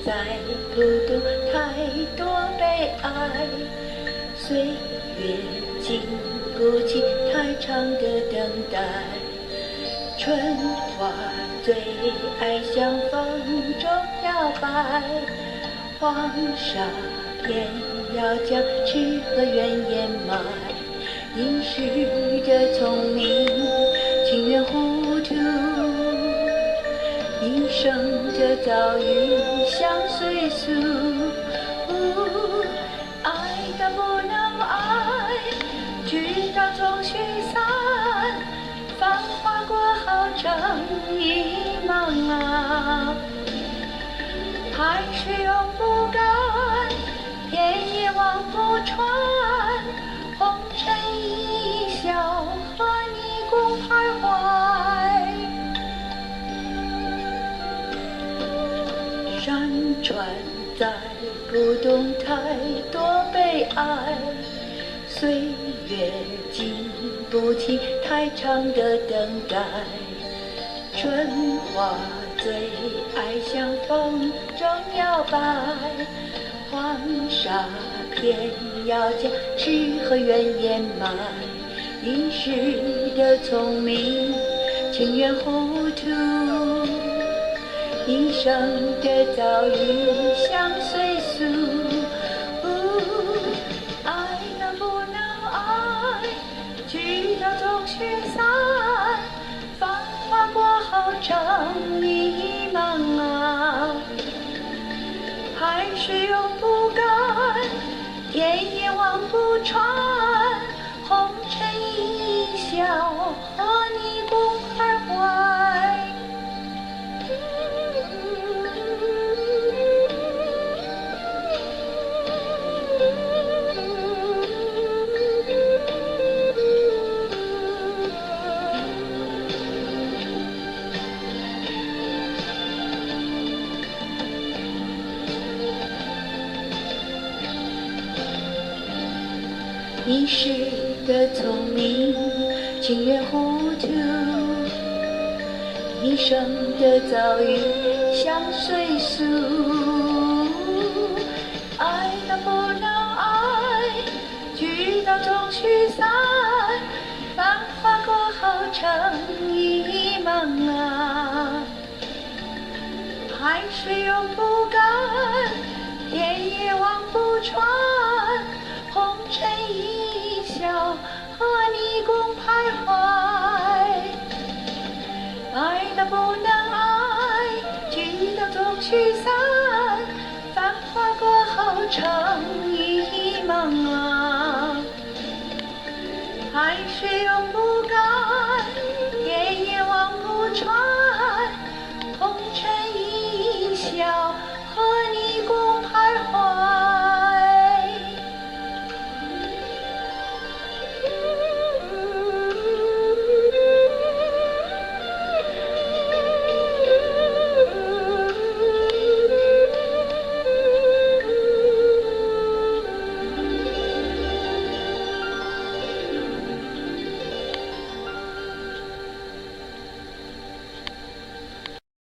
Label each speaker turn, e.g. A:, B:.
A: 再不懂太多悲哀，岁月经不起太长的等待。春花最爱向风中摇摆，黄沙偏要将诗和愿掩埋。吟诗的聪明，情愿糊涂，一生的遭遇相随俗。爱的不能爱，直到总须散。繁华过后正迷茫啊，海水永不干，天也望不穿。红尘一笑，和你共徘徊。山川再不懂太多悲哀，岁月经不起太长的等待。春花最爱向风中摇摆，黄沙偏要将诗和愿掩埋。一时的聪明，情愿糊涂，一生的遭遇相随俗。爱能不能爱，直到总须散。繁华过后正迷茫啊，海水永不干，天也望不穿。红尘一笑，和你共徘徊。一时的聪明，情愿糊涂，一生的遭遇相随俗。爱能不能爱，直到总须散。繁华过后成迷茫啊，海水永不干，天也望不穿。红尘一笑，和你共徘徊。爱的不能爱，直到总须散。繁华过后成迷茫啊，海水永不干，天也望不穿。红尘一